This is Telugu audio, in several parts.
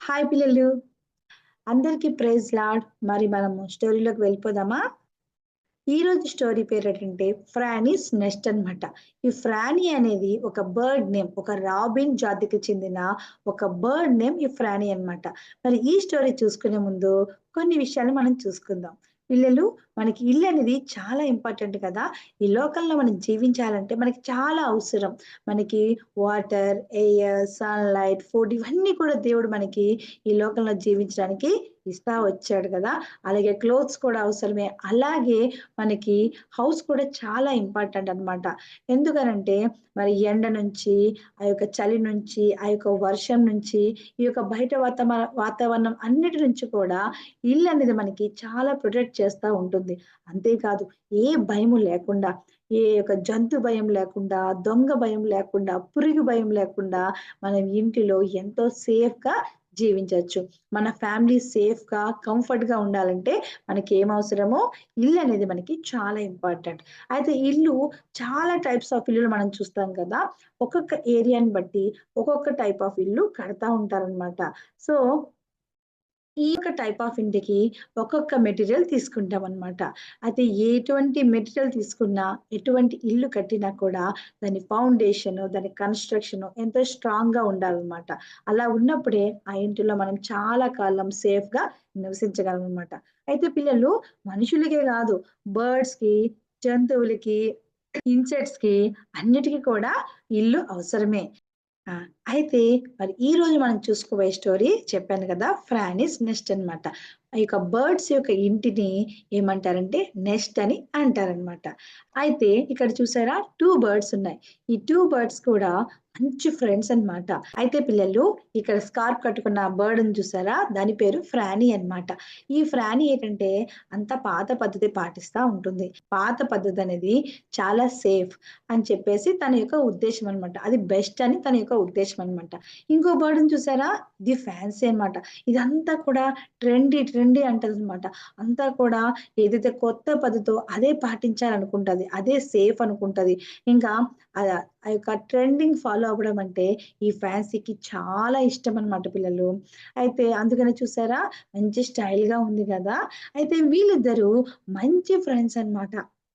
హాయ్ పిల్లలు. అందరికీ ప్రైజ్ లార్డ్. మరి మనము స్టోరీలోకి వెళ్ళిపోదామా? ఈరోజు స్టోరీ పేరేంటంటే 'ఫ్రానీస్ నెస్ట్' అన్నమాట. ఈ ఫ్రానీ అనేది ఒక బర్డ్ నేమ్. ఒక రాబిన్ జాతికి చెందిన ఒక బర్డ్ నేమ్ ఈ ఫ్రానీ అన్నమాట. మరి ఈ స్టోరీ చూసుకునే ముందు కొన్ని విషయాలు మనం చూసుకుందాం. పిల్లలు, మనకి ఇల్లు అనేది చాలా ఇంపార్టెంట్ కదా! ఈ లోకంలో మనం జీవించాలంటే మనకి చాలా అవసరం. మనకి వాటర్, ఎయిర్, సన్‌లైట్, ఫుడ్ ఇవన్నీ కూడా దేవుడు మనకి ఈ లోకంలో జీవించడానికి ఇస్తా వచ్చాడు కదా! అలాగే క్లోత్స్ కూడా అవసరమే. అలాగే మనకి హౌస్ కూడా చాలా ఇంపార్టెంట్ అనమాట. ఎందుకనంటే మరి ఎండ నుంచి, ఆ యొక్క చలి నుంచి, ఆ యొక్క వర్షం నుంచి, ఈ యొక్క బయట వాతావరణం అన్నిటి నుంచి కూడా ఇల్లనేది మనకి చాలా ప్రొటెక్ట్ చేస్తా ఉంటుంది. అంతేకాదు, ఏ భయము లేకుండా, ఏ యొక్క జంతు భయం లేకుండా, దొంగ భయం లేకుండా, పురుగు భయం లేకుండా మనం ఇంటిలో ఎంతో సేఫ్‌గా జీవించొచ్చు. మన ఫ్యామిలీ సేఫ్‌గా, కంఫర్ట్‌గా ఉండాలంటే మనకేం అవసరమో ఇల్లనేది మనకి చాలా ఇంపార్టెంట్. అయితే ఇల్లు చాలా టైప్స్ ఆఫ్ ఇల్లులు మనం చూస్తాం కదా! ఒక్కొక్క ఏరియాని బట్టి ఒక్కొక్క టైప్ ఆఫ్ ఇల్లు కడతా ఉంటారనమాట. సో, ఈ యొక్క టైప్ ఆఫ్ ఇంటికి ఒక్కొక్క మెటీరియల్ తీసుకుంటామనమాట. అయితే ఎటువంటి మెటీరియల్ తీసుకున్నా, ఎటువంటి ఇల్లు కట్టినా కూడా దాని ఫౌండేషను, దాని కన్‌స్ట్రక్షను ఎంతో స్ట్రాంగ్‌గా ఉండాలనమాట. అలా ఉన్నప్పుడే ఆ ఇంటిలో మనం చాలా కాలం సేఫ్‌గా నివసించగలమనమాట. అయితే పిల్లలు, మనుషులకే గాదు, బర్డ్స్‌కి, జంతువులకి, ఇన్సెక్ట్స్‌కి అన్నిటికి కూడా ఇల్లు అవసరమే. ఆ! అయితే మరి ఈరోజు మనం చూసుకోబోయే స్టోరీ చెప్పాను కదా! ఫ్రానిస్ నెస్ట్ అన్నమాట. ఈ యొక్క బర్డ్స్ యొక్క ఇంటిని ఏమంటారంటే నెస్ట్ అని అంటారనమాట. అయితే ఇక్కడ చూసారా, 2 బర్డ్స్ ఉన్నాయి. ఈ 2 బర్డ్స్ కూడా మంచి ఫ్రెండ్స్ అన్నమాట. అయితే పిల్లలు, ఇక్కడ స్కార్ఫ్ కట్టుకున్న బర్డ్‌ని చూసారా? దాని పేరు ఫ్రానీ అన్నమాట. ఈ ఫ్రానీ ఏంటంటే అంతా పాత పద్ధతి పాటిస్తా ఉంటుంది. పాత పద్ధతి అనేది చాలా సేఫ్ అని చెప్పేసి తన యొక్క ఉద్దేశ్యం అన్నమాట. అది బెస్ట్ అని తన యొక్క ఉద్దేశ్యం అన్నమాట. ఇంకో బర్డ్‌ని చూసారా? ఇది ఫ్యాన్సీ అన్నమాట. ఇదంతా కూడా ట్రెండీ అంటదన్నమాట. అంతా కూడా ఏదైతే కొత్త పద్ధతో అదే పాటించాలనుకుంటది. అదే సేఫ్ అనుకుంటది. ఇంకా ఆ యొక్క ట్రెండింగ్ ఫాలో అవ్వడం అంటే ఈ ఫ్యాన్సీకి చాలా ఇష్టమన్నమాట పిల్లలు. అయితే అందుకనే చూసారా? మంచి స్టైల్‌గా ఉంది గదా! అయితే వీళ్ళిద్దరూ మంచి ఫ్రెండ్స్ అన్నమాట.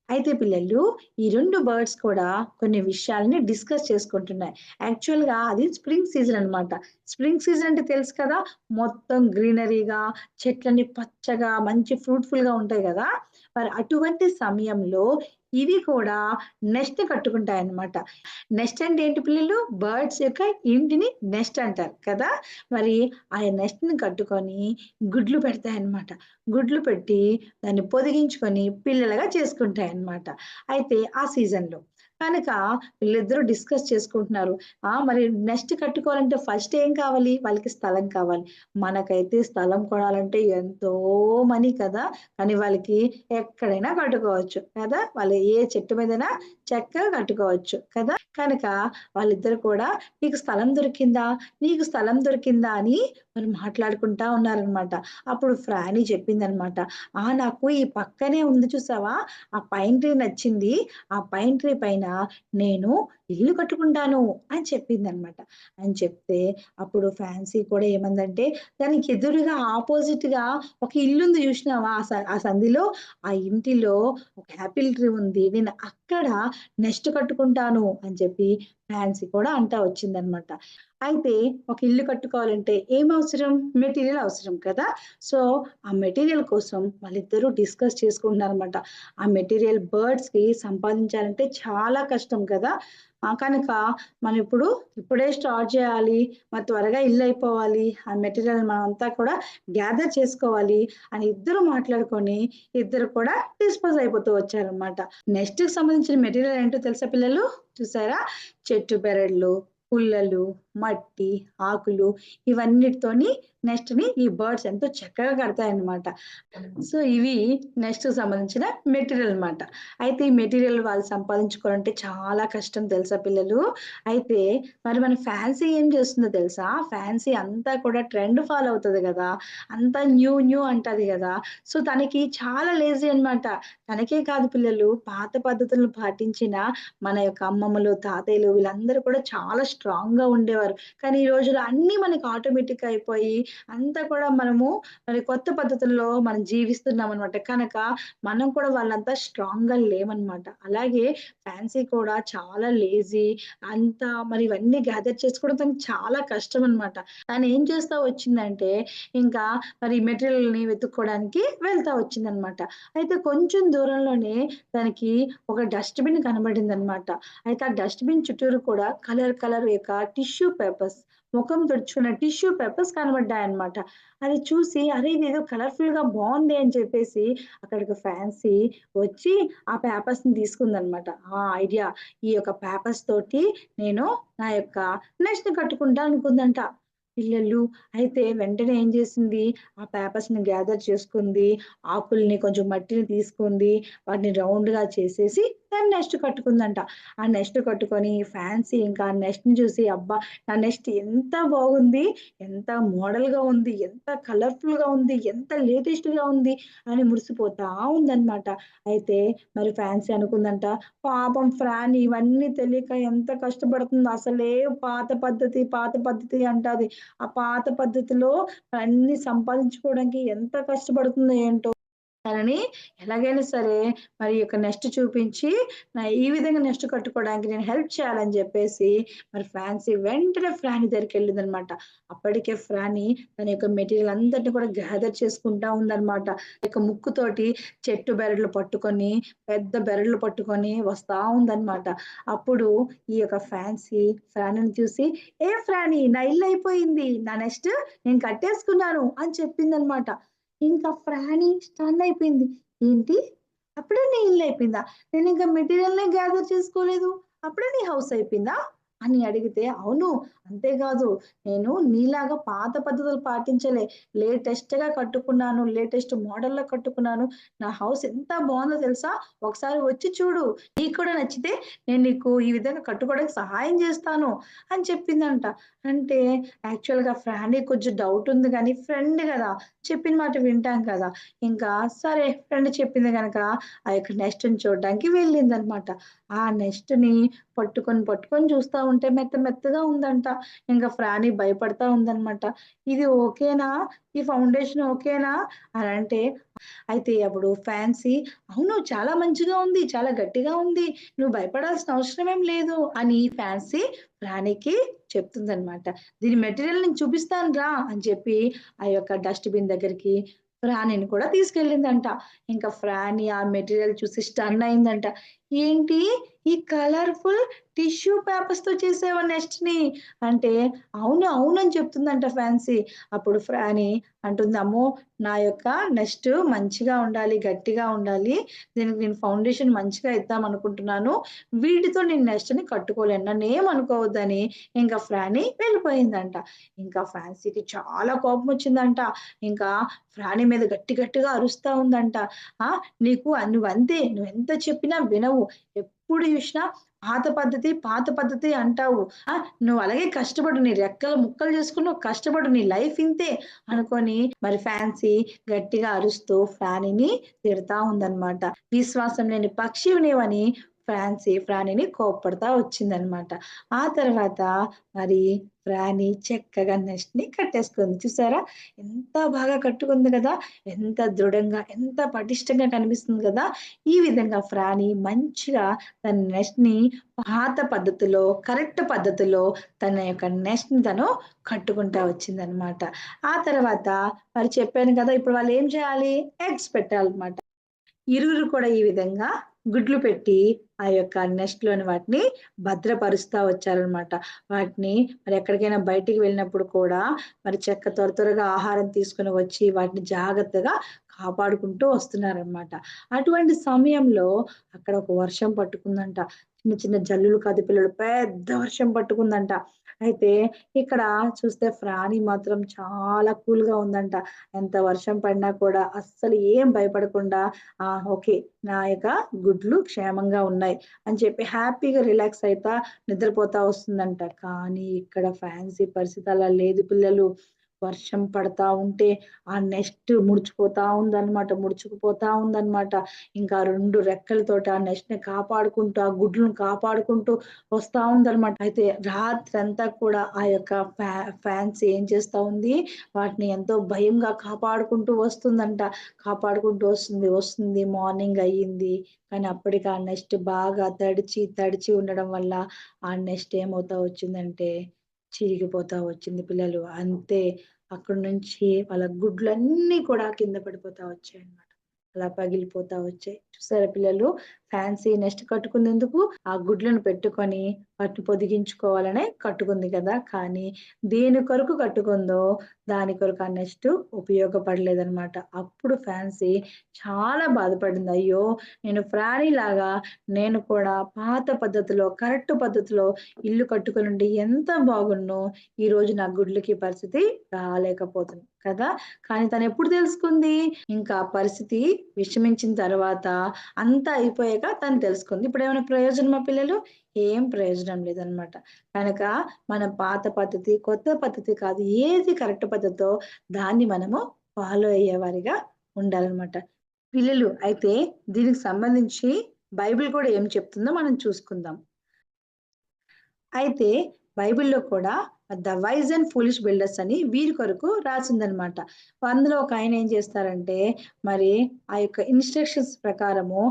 అయితే పిల్లలు, ఈ 2 బర్డ్స్ కూడా కొన్ని విషయాలని డిస్కస్ చేసుకుంటున్నాయి. యాక్చువల్‌గా అది స్ప్రింగ్ సీజన్ అన్నమాట. స్ప్రింగ్ సీజన్ అంటే తెలుసు కదా! మొత్తం గ్రీనరీగా, చెట్లన్నీ పచ్చగా, మంచి ఫ్రూట్‌ఫుల్‌గా ఉంటాయి గదా! మరి అటువంటి సమయంలో ఇవి కూడా నెస్ట్ కట్టుకుంటాయన్నమాట. నెస్ట్ అంటే ఏంటి పిల్లలు? బర్డ్స్ యొక్క ఇంటిని నెస్ట్ అంటారు కదా! మరి ఆ నెస్ట్‌ని కట్టుకొని గుడ్లు పెడతాయన్నమాట. గుడ్లు పెట్టి దాన్ని పొదిగించుకొని పిల్లలుగా చేసుకుంటాయన్నమాట. అయితే ఆ సీజన్‌లో. కనుక వీళ్ళిద్దరూ డిస్కస్ చేసుకుంటున్నారు. మరి నెస్ట్ కట్టుకోవాలంటే ఫస్ట్ ఏం కావాలి? వాళ్ళకి స్థలం కావాలి. మనకైతే స్థలం కొనాలంటే ఎంతో మనీ కదా! కానీ వాళ్ళకి ఎక్కడైనా కట్టుకోవచ్చు కదా! వాళ్ళు ఏ చెట్టు మీదైనా చక్కగా కట్టుకోవచ్చు కదా! కనుక వాళ్ళిద్దరూ కూడా "నీకు స్థలం దొరికిందా? నీకు స్థలం దొరికిందా?" అని మరి మాట్లాడుకుంటా ఉన్నారనమాట. అప్పుడు ఫ్రానీ చెప్పిందనమాట. నాకు ఈ పక్కనే ఉంది చూసావా? ఆ పైన్ ట్రీ నచ్చింది. ఆ పైన్ ట్రీ పైన నేను ఇల్లు కట్టుకుంటాను" అని చెప్పిందనమాట. అని చెప్తే అప్పుడు ఫ్యాన్సీ కూడా ఏమందంటే, దానికి ఎదురుగా ఆపోజిట్‌గా ఒక ఇల్లుంది జూషినావా? ఆ సందులో, ఆ ఇంటిలో ఒక యాపిల్ ట్రీ ఉంది. నేను అక్కడ నెస్ట్ కట్టుకుంటాను అని చెప్పి ఫ్యాన్సీ కూడా అంటా వచ్చిందనమాట. అయితే ఒక ఇల్లు కట్టుకోవాలంటే ఏం అవసరం? మెటీరియల్ అవసరం కదా! సో, ఆ మెటీరియల్ కోసం వాళ్ళిద్దరూ డిస్కస్ చేసుకుంటున్నారనమాట. ఆ మెటీరియల్ బర్డ్స్‌కి సంపాదించాలంటే చాలా కష్టం కదా! కనుక మనం ఇప్పుడే స్టార్ట్ చేయాలి. మరి త్వరగా ఇల్లు అయిపోవాలి. ఆ మెటీరియల్ మనమంతా కూడా గ్యాదర్ చేసుకోవాలి అని ఇద్దరు మాట్లాడుకొని, ఇద్దరు కూడా డిస్పోజ్ అయిపోతూ వచ్చారనమాట. నెక్స్ట్‌కి సంబంధించిన మెటీరియల్ ఏంటో తెలుసా పిల్లలు? చూసారా? చెట్టు బెరడ్లు, పుల్లలు, మట్టి, ఆకులు ఇవన్నిటితోని నెస్ట్‌ని ఈ బర్డ్స్ ఎంతో చక్కగా కడతాయన్నమాట. సో, ఇవి నెస్ట్‌కి సంబంధించిన మెటీరియల్ అన్నమాట. అయితే ఈ మెటీరియల్ వాళ్ళు సంపాదించుకోవాలంటే చాలా కష్టం తెలుసా పిల్లలు? అయితే మరి మన ఫ్యాన్సీ ఏం చేస్తుందో తెలుసా? ఫ్యాన్సీ అంతా కూడా ట్రెండ్ ఫాలో అవుతది గదా! అంతా న్యూ అంటది గదా! సో, తనకి చాలా లేజీ అన్నమాట. తనకే కాదు పిల్లలు, పాత పద్ధతులను పాటించిన మన యొక్క అమ్మమ్మలు, తాతయ్యలు వీళ్ళందరూ కూడా చాలా స్ట్రాంగ్‌గా ఉండేవారు. కానీ ఈ రోజుల్లో అన్నీ మనకి ఆటోమేటిక్‌గా అయిపోయి, అంతా కూడా మనము మరి కొత్త పద్ధతుల్లో మనం జీవిస్తున్నామనమాట. కనుక మనం కూడా వాళ్ళంతా స్ట్రాంగ్‌గా లేమనమాట. అలాగే ఫ్యాన్సీ కూడా చాలా లేజీ అంతా మరి ఇవన్నీ గ్యాదర్ చేసుకోవడం తనకి చాలా కష్టమనమాట. తనేం చేస్తా వచ్చిందంటే, ఇంకా మరి మెటీరియల్‌ని వెతుక్కోవడానికి వెళ్తా వచ్చిందనమాట. అయితే కొంచెం దూరంలోనే తనకి ఒక డస్ట్‌బిన్ కనబడిందనమాట. అయితే ఆ డస్ట్‌బిన్ చుట్టూరు కూడా కలర్ యొక్క టిష్యూ పేపర్స్, ముఖం తుడుచుకున్న టిష్యూ పేపర్స్ కనబడ్డాయన్నమాట. అది చూసి అరే! ఇదేదో కలర్‌ఫుల్‌గా బావుంది అని చెప్పేసి అక్కడికి ఫ్యాన్సీ వచ్చి ఆ పేపర్స్‌ని తీసుకుందన్నమాట. ఆ ఐడియా ఈ యొక్క పేపర్స్ తోటి నేను నా యొక్క నెక్స్ట్‌ని కట్టుకుంటా అనుకుందంట. పిల్లలు అయితే వెంటనే ఏం చేసింది, ఆ పేపర్స్‌ని గ్యాదర్ చేసుకుంది. ఆకుల్ని కొంచెం మట్టిని తీసుకుంది. వాటిని రౌండ్‌గా చేసేసి దాన్ని నెస్ట్ కట్టుకుందంట. ఆ నెస్ట్ కట్టుకొని ఫ్యాన్సీ ఇంకా ఆ నెస్ట్‌ని చూసి అబ్బా! నా నెస్ట్ ఎంత బాగుంది, ఎంత మోడల్‌గా ఉంది, ఎంత కలర్‌ఫుల్‌గా ఉంది, ఎంత లేటెస్ట్‌గా ఉంది అని మురిసిపోతా ఉందన్నమాట. అయితే మరి ఫ్యాన్సీ అనుకుందంట, పాపం ఫ్రాన్ ఇవన్నీ తెలియక ఎంత కష్టపడుతుందో అసలే పాత పద్ధతి అంటాది. ఆ పాత పద్ధతిలో అన్నీ సంపాదించుకోవడానికి ఎంత కష్టపడుతుందో ఏంటో! తనని ఎలాగైనా సరే మరి యొక్క నెస్ట్ చూపించి ఈ విధంగా నెస్ట్ కట్టుకోవడానికి నేను హెల్ప్ చేయాలని జెప్పేసి మరి ఫ్రాన్సీ వెంటనే ఫ్రానీ దగ్గరికెళ్ళిందనమాట. అప్పటికే ఫ్రానీ తన యొక్క మెటీరియల్ అంతటిని కూడా గ్యాదర్ చేసుకుంటా ఉందనమాట. ఇక ముక్కుతోటి చెట్టు బెరడులు పట్టుకొని, పెద్ద బెరడులు పట్టుకొని వస్తా ఉందనమాట. అప్పుడు ఈ యొక్క ఫ్రానీని చూసి, "ఏ ఫ్రానీ నా ఇల్లు అయిపోయింది. నా నెస్ట్ నేను కట్టేసుకున్నాను" అని చెప్పిందనమాట. ఇంకా ఫ్రాని స్టన్ అయిపోయింది. ఏంటి? అప్పుడే నీ ఇల్లు అయిపోయిందా? నేనింకా మెటీరియల్‌నే గ్యాదర్ చేసుకోలేదు. అప్పుడే నీ హౌస్ అయిపోయిందా? అని అడిగితే, అవును. అంతేకాదు నేను నీలాగా పాత పద్ధతులు పాటించలే. లేటెస్ట్‌గా కట్టుకున్నాను. లేటెస్ట్ మోడల్‌లో కట్టుకున్నాను. నా హౌస్ ఎంత బావుందో తెలుసా? ఒకసారి వచ్చి చూడు. నీకు కూడా నచ్చితే నేను నీకు ఈ విధంగా కట్టుకోవడానికి సహాయం చేస్తాను అని చెప్పిందంట. అంటే యాక్చువల్‌గా ఫ్రాన్‌కి కొంచెం డౌట్ ఉంది గానీ ఫ్రెండ్ గదా! చెప్పిన మాట వింటాం కదా! ఇంకా సరే ఫ్రెండ్ చెప్పింది గనక ఆ యొక్క నెస్ట్‌ని చూడడానికి వెళ్ళిందనమాట. ఆ నెస్ట్‌ని పట్టుకొని చూస్తా ఉంటే మెత్తగా ఉందంట. ఇంక ఫ్రాని భయపడతా ఉందనమాట. ఇది ఓకేనా? ఈ ఫౌండేషన్ ఓకేనా? అనంటే అయితే అప్పుడు ఫ్యాన్సీ అవును. చాలా మంచిగా ఉంది. చాలా గట్టిగా ఉంది. నువ్వు భయపడాల్సిన అవసరం ఏం లేదు అని ఫ్యాన్సీ రాణికి చెప్తుందనమాట. దీని మెటీరియల్ నేను చూపిస్తాను రా అని చెప్పి ఆ యొక్క డస్ట్‌బిన్ దగ్గరికి ఫ్రానీని కూడా తీసుకెళ్ళిందంట. ఇంకా ఫ్రానీ ఆ మెటీరియల్ చూసి స్టన్ అయిందంట. ఏంటి ఈ కలర్‌ఫుల్ టిష్యూ పేపర్స్‌తో చేసావా నెస్ట్‌ని అంటే అవును అని చెప్తుందంట ఫ్యాన్సీ. అప్పుడు ఫ్రానీ అంటుంది అమ్మో! నా యొక్క నెస్ట్ మంచిగా ఉండాలి, గట్టిగా ఉండాలి. దీనికి నేను ఫౌండేషన్ మంచిగా ఇద్దామనుకుంటున్నాను. వీటితో నేను నెస్ట్‌ని కట్టుకోలేను. నన్నేమనుకోవద్దని ఇంకా ఫ్రానీ వెళ్ళిపోయిందంట. ఇంకా ఫ్యాన్సీకి చాలా కోపమొచ్చిందంట. ఇంకా ఫ్రానీ మీద గట్టిగా అరుస్తా ఉందంట. ఆ! నువ్వంతే. నువ్వెంత చెప్పినా వినవు. ఎప్పుడు చూసినా పాత పద్ధతి అంటావు. ఆ! నువ్వలాగే కష్టపడు. నీ రెక్కలు ముక్కలు చేసుకొని నువ్వు కష్టపడు. నీ లైఫ్ ఇంతే అనుకోని మరి ఫ్యాన్సీ గట్టిగా అరుస్తూ ఫ్రానీని తిడతా ఉందనమాట. విశ్వాసం లేని పక్షివి నీవని ఫ్రానీని కోప్పడతా వచ్చిందనమాట. ఆ తర్వాత మరి ఫ్రానీ చక్కగా నెస్ట్‌ని కట్టేసుకుంది. చూసారా? ఎంత బాగా కట్టుకుంది గదా! ఎంత దృఢంగా, ఎంత పటిష్టంగా కనిపిస్తుంది గదా! ఈ విధంగా ఫ్రానీ మంచిగా తన నెస్ట్‌ని పాత పద్ధతిలో, కరెక్ట్ పద్ధతిలో తన యొక్క నెస్ట్‌ని తను కట్టుకుంటా వచ్చిందనమాట. ఆ తర్వాత మరి చెప్పాను కదా! ఇప్పుడు వాళ్ళేం చేయాలి? ఎగ్స్ పెట్టాలన్నమాట. ఇరువురు కూడా ఈ విధంగా గుడ్లు పెట్టి, ఆ యొక్క నెస్ట్‌లోని వాటిని భద్రపరుస్తా వచ్చారనమాట. వాటిని మరి ఎక్కడికైనా బయటికి వెళ్ళినప్పుడు కూడా మరి త్వరగా ఆహారం తీసుకొని వచ్చి వాటిని జాగ్రత్తగా కాపాడుకుంటూ వస్తున్నారనమాట. అటువంటి సమయంలో అక్కడ ఒక వర్షం పట్టుకుందంట. చిన్న జల్లులు కాదు పిల్లలు పెద్ద వర్షం పట్టుకుందంట. అయితే ఇక్కడ చూస్తే ఫ్రాని మాత్రం చాలా కూల్‌గా ఉందంట. ఎంత వర్షం పడినా కూడా అస్సలు ఏం భయపడకుండా ఓకే. నా యొక్క గుడ్లు క్షేమంగా ఉన్నాయి అని చెప్పి హ్యాపీగా రిలాక్స్ అయితా నిద్రపోతా వస్తుందంట. కానీ ఇక్కడ ఫ్యాన్సీ పరిస్థితి అలా లేదు పిల్లలు. వర్షం పడతా ఉంటే ఆ నెస్ట్ ముడుచుకుపోతా ఉందన్నమాట. ఇంకా 2 రెక్కలతోటి ఆ నెస్ట్‌ని కాపాడుకుంటూ, ఆ గుడ్లను కాపాడుకుంటూ వస్తా ఉందన్నమాట. అయితే రాత్రంతా కూడా ఆ యొక్క ఫ్యాన్స్ ఏం చేస్తా ఉంది, వాటిని ఎంతో భయంగా కాపాడుకుంటూ వస్తుందంట. కాపాడుకుంటూ వస్తుంది. మార్నింగ్ అయ్యింది. కానీ అప్పటికి ఆ నెస్ట్ బాగా తడిచి ఉండడం వల్ల ఆ నెస్ట్ ఏమవుతా వచ్చిందంటే చిరిగిపోతా వచ్చింది పిల్లలు. అంతే అక్కడి నుంచి వాళ్ళ గుడ్లన్నీ కూడా కింద పడిపోతా వచ్చాయన్నమాట. అలా పగిలిపోతా వచ్చాయి. చూసారా పిల్లలు? ఫ్యాన్సీ నెస్ట్ కట్టుకుందెందుకు? ఆ గుడ్లను పెట్టుకొని వాటిని పొదిగించుకోవాలనే కట్టుకుంది కదా! కానీ దేని కొరకు కట్టుకుందో దాని కొరకు ఆ నెస్ట్ ఉపయోగపడలేదన్నమాట. అప్పుడు ఫ్యాన్సీ చాలా బాధపడింది. అయ్యో! నేను ఫ్రాడీలాగా నేను కూడా పాత పద్ధతిలో, కరెక్ట్ పద్ధతిలో ఇల్లు కట్టుకొనుంటే ఎంత బాగున్ను. ఈరోజు నా గుడ్లకి పరిస్థితి రాలేకపోతుంది కదా! కానీ తనెప్పుడు తెలుసుకుంది? ఇంకా పరిస్థితి విషమించిన తర్వాత అంతా అయిపోయాక తను తెలుసుకుంది. ఇప్పుడేమైనా ప్రయోజనమా పిల్లలు? ఏం ప్రయోజనం లేదనమాట. కనుక మన పాత పద్ధతి, కొత్త పద్ధతి కాదు. ఏది కరెక్ట్ పద్ధతో దాన్ని మనము ఫాలో అయ్యేవారిగా ఉండాలనమాట. పిల్లలు అయితే దీనికి సంబంధించి బైబిల్ కూడా ఏం చెప్తుందో మనం చూసుకుందాం. అయితే బైబిల్‌లో కూడా 'the wise and foolish builders' అని వీరి కొరకు రాసిందనమాట. అందులో ఒకాయన ఏం చేస్తారంటే, మరి ఆ యొక్క ఇన్‌స్ట్రక్షన్స్ ప్రకారము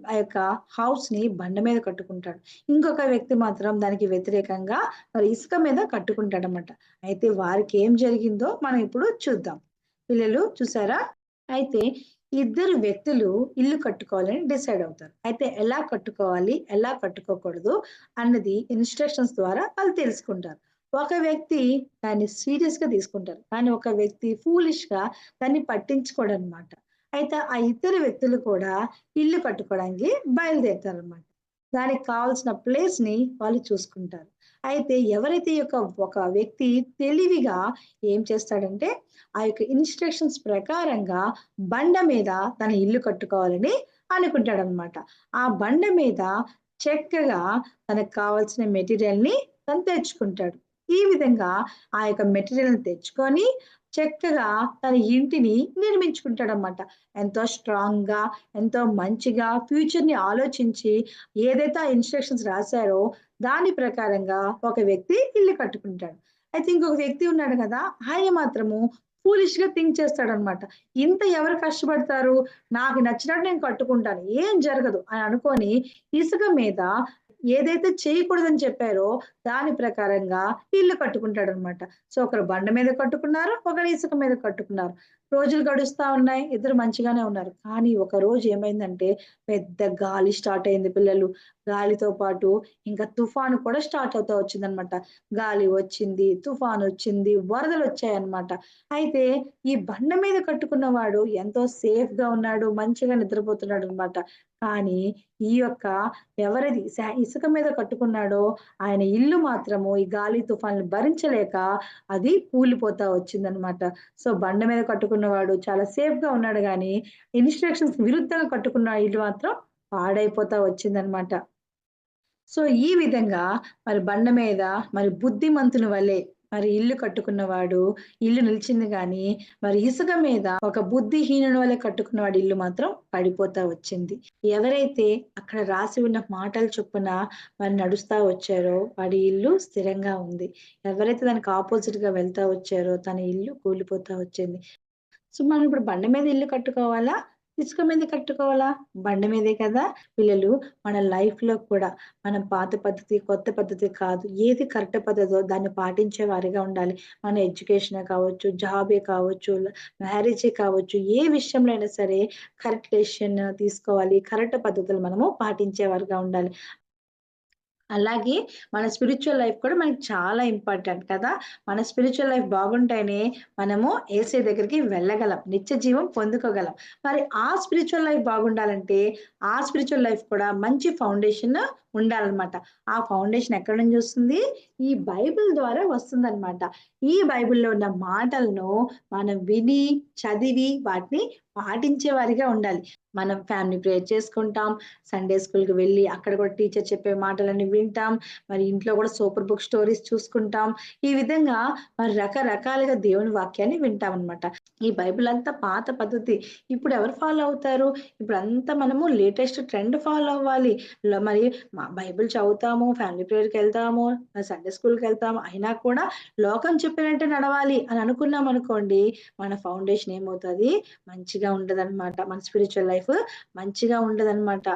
ఆ యొక్క హౌస్‌ని బండ మీద కట్టుకుంటాడు. ఇంకొక వ్యక్తి మాత్రం దానికి వ్యతిరేకంగా మరి ఇసుక మీద కట్టుకుంటాడనమాట. అయితే వారికేం జరిగిందో మనం ఇప్పుడు చూద్దాం. పిల్లలు చూసారా? అయితే ఇద్దరు వ్యక్తులు ఇల్లు కట్టుకోవాలని డిసైడ్ అవుతారు. అయితే ఎలా కట్టుకోవాలి, ఎలా కట్టుకోకూడదు అన్నది ఇన్‌స్ట్రక్షన్స్ ద్వారా వాళ్ళు తెలుసుకుంటారు. ఒక వ్యక్తి దాన్ని సీరియస్‌గా తీసుకుంటారు. కానీ ఒక వ్యక్తి ఫూలిష్‌గా దాన్ని పట్టించుకోడనమాట. అయితే ఆ ఇద్దరు వ్యక్తులు కూడా ఇల్లు కట్టుకోవడానికి బయలుదేరుతారనమాట. దానికి కావాల్సిన ప్లేస్‌ని వాళ్ళు చూసుకుంటారు. అయితే ఎవరైతే ఈ యొక్క ఒక వ్యక్తి తెలివిగా ఏం చేస్తాడంటే, ఆ యొక్క ఇన్‌స్ట్రక్షన్స్ ప్రకారంగా బండ మీద తన ఇల్లు కట్టుకోవాలని అనుకుంటాడనమాట. ఆ బండ మీద చక్కగా తనకు కావాల్సిన మెటీరియల్‌ని తను తెచ్చుకుంటాడు. ఈ విధంగా ఆ యొక్క మెటీరియల్‌ని తెచ్చుకొని చక్కగా తన ఇంటిని నిర్మించుకుంటాడనమాట. ఎంతో స్ట్రాంగ్‌గా, ఎంతో మంచిగా ఫ్యూచర్‌ని ఆలోచించి ఏదైతే ఆ ఇన్‌స్ట్రక్షన్స్ రాసారో దాని ప్రకారంగా ఒక వ్యక్తి ఇల్లు కట్టుకుంటాడు. అయితే ఇంకొక వ్యక్తి ఉన్నాడు కదా! ఆయన మాత్రము ఫూలిష్‌గా థింక్ చేస్తాడనమాట. ఇంత ఎవరు కష్టపడతారు? నాకు నచ్చినట్టు నేను కట్టుకుంటాను. ఏం జరగదు అని అనుకోని ఇసుక మీద ఏదైతే చేయకూడదని చెప్పారో దాని ప్రకారంగా ఇల్లు కట్టుకుంటాడనమాట. సో, ఒకరు బండ మీద కట్టుకున్నారు. ఒకరు ఇసుక మీద కట్టుకున్నారు. రోజులు గడుస్తా ఉన్నాయి. ఇద్దరు మంచిగానే ఉన్నారు. కానీ ఒకరోజు ఏమైందంటే పెద్ద గాలి స్టార్ట్ అయింది పిల్లలు. గాలితో పాటు ఇంకా తుఫాను కూడా స్టార్ట్ అవుతా వచ్చిందనమాట. గాలి వచ్చింది, తుఫానొచ్చింది, వరదలొచ్చాయన్నమాట. అయితే ఈ బండ మీద కట్టుకున్నవాడు ఎంతో సేఫ్‌గా ఉన్నాడు. మంచిగా నిద్రపోతున్నాడనమాట. కానీ ఈ యొక్క ఎవరిది ఇసుక మీద కట్టుకున్నాడో ఆయన ఇల్లు మాత్రము ఈ గాలి, తుఫాన్లు భరించలేక అది కూలిపోతా వచ్చిందనమాట. సో, బండ మీద కట్టుకున్నవాడు చాలా సేఫ్‌గా ఉన్నాడు గానీ, ఇన్‌స్ట్రక్షన్స్ విరుద్ధంగా కట్టుకున్న ఇల్లు మాత్రం పాడైపోతా వచ్చిందనమాట. సో, ఈ విధంగా మరి బండ మీద మరి బుద్ధిమంతుని వలె మరి ఇల్లు కట్టుకున్నవాడు ఇల్లు నిలిచింది గానీ, మరి ఇసుక మీద ఒక బుద్ధిహీనుని వలె కట్టుకున్నవాడి ఇల్లు మాత్రం పడిపోతా వచ్చింది. ఎవరైతే అక్కడ రాసి ఉన్న మాటల చొప్పున మరి నడుస్తా వచ్చారో వాడి ఇల్లు స్థిరంగా ఉంది. ఎవరైతే దానికి అపోజిట్‌గా వెళ్తా వచ్చారో తన ఇల్లు కూలిపోతా వచ్చింది. సో, మనం ఇప్పుడు బండ మీద ఇల్లు కట్టుకోవాలా? ఇసుక మీద కట్టుకోవాలా? బండ మీదే కదా! పిల్లలు మన లైఫ్‌లో కూడా మనం పాత పద్ధతి, కొత్త పద్ధతి కాదు. ఏది కరెక్ట్ పద్ధతో దాన్ని పాటించే వారిగా ఉండాలి. మన ఎడ్యుకేషనే కావచ్చు, జాబే కావచ్చు, మ్యారేజే కావచ్చు, ఏ విషయంలో అయినా సరే కరెక్ట్ డెసిషన్ తీసుకోవాలి. కరెక్ట్ పద్ధతులు మనము పాటించేవారుగా ఉండాలి. అలాగే మన స్పిరిచ్యువల్ లైఫ్ కూడా మనకి చాలా ఇంపార్టెంట్ కదా! మన స్పిరిచ్యువల్ లైఫ్ బాగుంటేనే మనము యేసయ్య దగ్గరికి వెళ్ళగలం. నిత్య జీవం పొందుకోగలం. మరి ఆ స్పిరిచ్యువల్ లైఫ్ బాగుండాలంటే, ఆ స్పిరిచ్యువల్ లైఫ్ కూడా మంచి ఫౌండేషన్ ఉండాలన్నమాట. ఆ ఫౌండేషన్ ఎక్కడి నుంచి వస్తుంది? ఈ బైబిల్ ద్వారా వస్తుందన్నమాట. ఈ బైబిల్‌లో ఉన్న మాటలను మనం విని, చదివి వాటిని పాటించే వారిగా ఉండాలి. మనం ఫ్యామిలీ ప్రేయర్ చేసుకుంటాం. సండే స్కూల్‌కి వెళ్ళి అక్కడ కూడా టీచర్ చెప్పే మాటలన్నీ వింటాం. మరి ఇంట్లో కూడా సూపర్ బుక్ స్టోరీస్ చూసుకుంటాం. ఈ విధంగా మరి రకరకాలుగా దేవుని వాక్యాన్ని వింటామనమాట. ఈ బైబిల్ అంతా పాత పద్ధతి. ఇప్పుడు ఎవరు ఫాలో అవుతారు? ఇప్పుడంతా మనము లేటెస్ట్ ట్రెండ్ ఫాలో అవ్వాలి. మరి బైబిల్ చదువుతాము, ఫ్యామిలీ ప్రేయర్‌కెళ్తాము, సండే స్కూల్‌కెళ్తాము. అయినా కూడా లోకం చెప్పినట్టే నడవాలి అని అనుకున్నామనుకోండి, మన ఫౌండేషన్ ఏమవుతది? మంచిగా ఉండదనమాట. మన స్పిరిచ్యువల్ లైఫ్ మంచిగా ఉండదనమాట.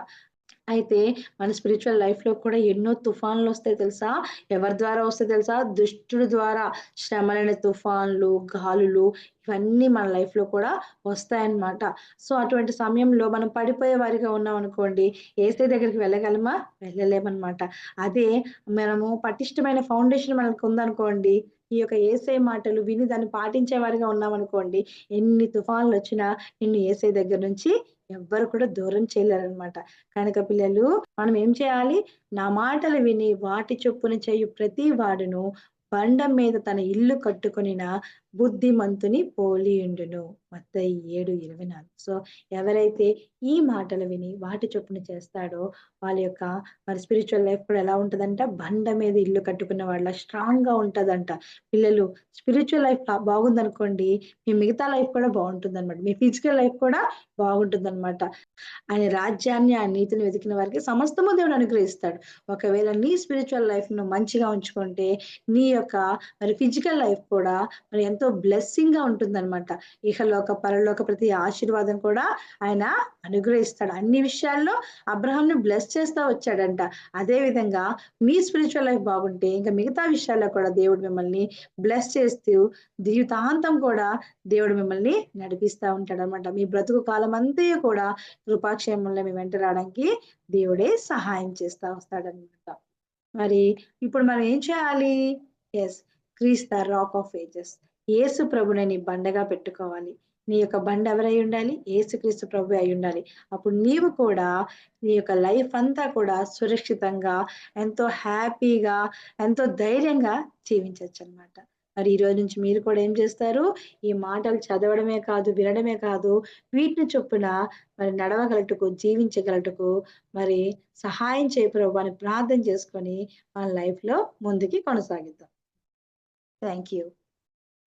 అయితే మన స్పిరిచ్యువల్ లైఫ్‌లో కూడా ఎన్నో తుఫాన్‌లొస్తాయి తెలుసా? ఎవరి ద్వారా వస్తాయి తెలుసా? దుష్టుడి ద్వారా శ్రమలనే తుఫాన్లు, గాలులు ఇవన్నీ మన లైఫ్‌లో కూడా వస్తాయన్నమాట. సో, అటువంటి సమయంలో మనం పడిపోయే వారిగా ఉన్నామనుకోండి, యేసయ్య దగ్గరికి వెళ్ళగలమా? వెళ్ళలేమనమాట. అదే మనము పటిష్టమైన ఫౌండేషన్ మనకుందనుకోండి, ఈ యొక్క యేసయ్య మాటలు విని దాన్ని పాటించే వారిగా ఉన్నామనుకోండి, ఎన్ని తుఫాన్‌లొచ్చినా నిన్ను యేసయ్య దగ్గర నుంచి ఎవ్వరు కూడా దూరం చేయలేరనమాట. కనుక పిల్లలు మనం ఏం చేయాలి? నా మాటలు విని వాటి చొప్పున చేయు ప్రతి వాడును బండ మీద తన ఇల్లు కట్టుకొనిన బుద్ధిమంతుని పోలియుండును. మత్తయి 7:24. సో, ఎవరైతే ఈ మాటలు విని వాటి చొప్పున చేస్తాడో వాళ్ళ యొక్క మరి స్పిరిచ్యువల్ లైఫ్ కూడా ఎలా ఉంటదంట? బండ మీద ఇల్లు కట్టుకున్న వాళ్ళ స్ట్రాంగ్‌గా ఉంటదంట. పిల్లలు స్పిరిచ్యువల్ లైఫ్ బాగుందనుకోండి, మీ మిగతా లైఫ్ కూడా బావుంటుందనమాట. మీ ఫిజికల్ లైఫ్ కూడా బాగుంటుందనమాట. ఆయన రాజ్యాన్ని, ఆయన నీతిని వెతికిన వారికి సమస్తము దేవుడు అనుగ్రహిస్తాడు. ఒకవేళ నీ స్పిరిచ్యువల్ లైఫ్‌ను మంచిగా ఉంచుకుంటే, నీ యొక్క మరి ఫిజికల్ లైఫ్ కూడా మరి ఎంతో బ్లెస్సింగ్‌గా ఉంటుందనమాట. ఇహలోక, పరలోక ప్రతి ఆశీర్వాదం కూడా ఆయన అనుగ్రహిస్తాడు. అన్ని విషయాల్లో అబ్రాహాంని బ్లెస్ చేస్తా వచ్చాడంట. అదే విధంగా మీ స్పిరిచ్యువల్ లైఫ్ బాగుంటే, ఇంకా మిగతా విషయాల్లో కూడా దేవుడు మిమ్మల్ని బ్లెస్ చేస్తూ జీవితాంతం కూడా దేవుడు మిమ్మల్ని నడిపిస్తా ఉంటాడనమాట. మీ బ్రతుకు కాలమంతయు కూడా కృపాక్షేమంలో మీ వెంట రావడానికి దేవుడే సహాయం చేస్తా వస్తాడనమాట. మరి ఇప్పుడు మనం ఏం చేయాలి? యెస్. క్రీస్తు ద రాక్ ఆఫ్ ఏజెస్. యేసు ప్రభుని నీ బండగా పెట్టుకోవాలి. నీ యొక్క బండ ఎవరై ఉండాలి? యేసుక్రీస్తు ప్రభువే అయ్యుండాలి. అప్పుడు నీవు కూడా నీ యొక్క లైఫ్ అంతా కూడా సురక్షితంగా, ఎంతో హ్యాపీగా, ఎంతో ధైర్యంగా జీవించొచ్చనమాట. మరి ఈరోజు నుంచి మీరు కూడా ఏం చేస్తారు? ఈ మాటలు చదవడమే కాదు, వినడమే కాదు, వీటిని చొప్పున మరి నడవగలటుకు, జీవించగలటుకు మరి సహాయం చేయి ప్రభు అని ప్రార్థన చేసుకొని మన లైఫ్‌లో ముందుకి కొనసాగిద్దాం. Thank you.